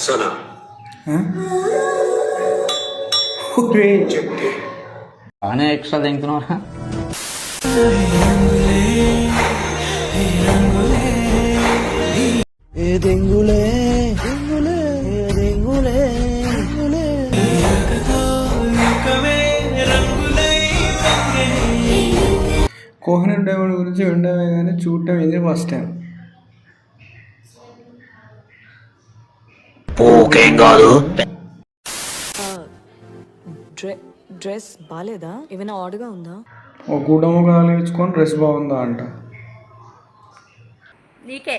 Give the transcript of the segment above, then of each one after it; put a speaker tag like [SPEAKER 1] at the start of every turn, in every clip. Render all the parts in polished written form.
[SPEAKER 1] సోనా
[SPEAKER 2] బాగానే ఎక్స్ట్రా తింటున్నారా?
[SPEAKER 3] కోహినూర్ డైమండ్ గురించి వినడమే కానీ చూడటం ఇది ఫస్ట్ టైం.
[SPEAKER 4] డ్రెస్ బాలేదా? ఏమైనా ఆర్డర్గా ఉందా?
[SPEAKER 3] ఒక గుడ్డము కాలించుకొని డ్రెస్ బాగుందా అంట.
[SPEAKER 4] నీకే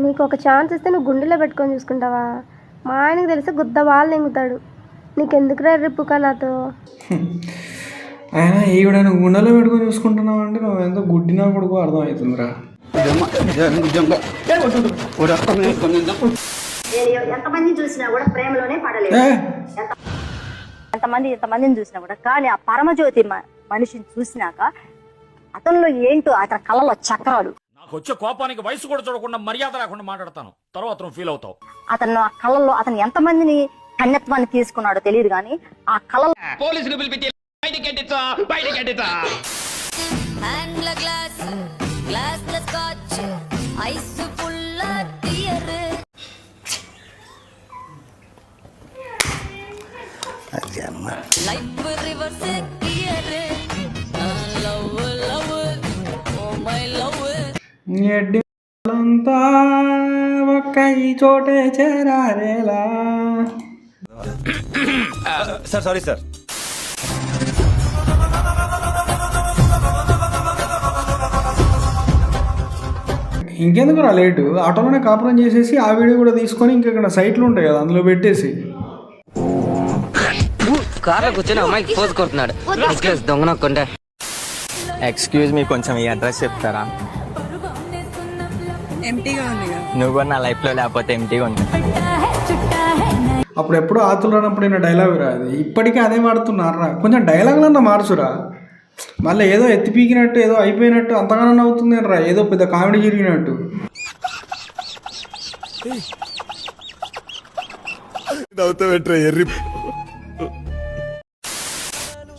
[SPEAKER 5] నీకు ఒక ఛాన్స్ ఇస్తే నువ్వు గుండెలో పెట్టుకొని చూసుకుంటావా? మా ఆయనకు తెలిసి గుద్ద వాళ్ళు నెంగుతాడు. నీకెందుకు రిప్పుకా నాతో?
[SPEAKER 3] ఆయన ఈవిడ నువ్వు గుండెలో పెట్టుకొని చూసుకుంటున్నావు అంటే నువ్వు ఎంతో గుడ్డినా కొడుకు అర్థం అవుతుందిరా.
[SPEAKER 6] ఎంతమంది చూసినా కూడా ప్రేమలోనే పడలేదు. ఎంతమందిని చూసినా కూడా, కానీ ఆ పరమజ్యోతి మనిషిని చూసినాక అతనిలో ఏంటో అతని కళ్ళలో చక్రాలు.
[SPEAKER 7] నాకు వచ్చే కోపానికి వయసు కూడా చూడకుండా మర్యాద లేకుండా మాట్లాడతాను, తర్వాత నువ్వు ఫీల్ అవుతావు.
[SPEAKER 6] అతను ఆ కళ్ళలో అతను ఎంతమందిని కన్యత్వాన్ని తీసుకున్నాడో తెలియదు, కానీ ఆ కళ్ళలో
[SPEAKER 7] పోలీసులు పిలిపించి
[SPEAKER 3] అంతా ఒక్క ఈ చోటే చేరారేలా.
[SPEAKER 1] Sir sorry sir.
[SPEAKER 3] ఇంకెందుకు రా లేటు? ఆటోలోనే కాపురం చేసేసి ఆ వీడియో కూడా తీసుకొని ఇంకెక్కడ సైట్లు ఉంటాయి కదా అందులో పెట్టేసి
[SPEAKER 2] కార్లో కూర్చొని అమ్మాయికి పోజ్ కొడుతున్నాడు. దొంగనొక్కుంటే ఎక్స్క్యూజ్ మీ, కొంచెం ఈ అడ్రస్ చెప్తారా?
[SPEAKER 4] ఎంటీగా ఉంది.
[SPEAKER 2] నువ్వు కూడా నా లైఫ్ లో లేకపోతే ఎంటీగా ఉంది.
[SPEAKER 3] అప్పుడు ఎప్పుడో ఆతులు రానప్పుడు అయిన డైలాగ్ రా అది. ఇప్పటికీ అదే వాడుతున్నారా? కొంచెం డైలాగులన్నా మార్చురా. మళ్ళీ ఏదో ఎత్తి పీకినట్టు ఏదో అయిపోయినట్టు అంతగానో అవుతుంది రా, ఏదో పెద్ద కామెడీ జరిగినట్టు.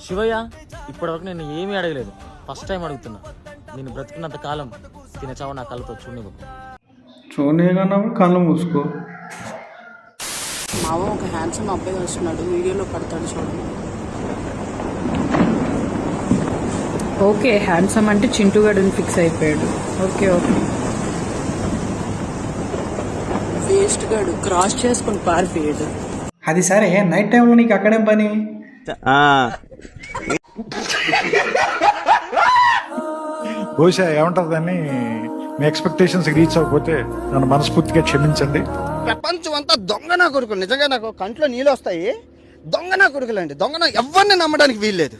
[SPEAKER 8] శివయ్య, ఇప్పటివరకు నేను ఏమీ అడగలేదు, ఫస్ట్ టైం అడుగుతున్నా. నేను బ్రతికినంత కాలం తినచావ నా కళ్ళతో చూడనివ్వు.
[SPEAKER 3] చూనే కన్నా కళ్ళు మూసుకో.
[SPEAKER 4] మావ ఒక హ్యాండ్సమ్ అబ్బాయి వస్తున్నాడు, వీడియోలో పడతాడు చూడండి. ఓకే, హ్యాండ్సమ్ అంటే చింటూ గడుని ఫిక్స్ అయిపోయాడు. Okay okay. వేస్ట్ గాడు క్రాస్ చేసుకుని పారిపోయాడు.
[SPEAKER 3] అది సరే, నైట్ టైంలో నీకు అక్కడేం పని?
[SPEAKER 9] బహుశా ఏమంటారు దాన్ని, మీ ఎక్స్పెక్టేషన్స్ రీచ్ అవ్వకపోతే నన్ను మనస్ఫూర్తిగా క్షమించండి.
[SPEAKER 10] ప్రపంచం అంతా దొంగ నా కొడుకులు. నిజంగా నాకు కంట్లో నీళ్ళు వస్తాయి. దొంగ నా కొడుకులండి, దొంగ. ఎవరిని నమ్మడానికి వీల్లేదు.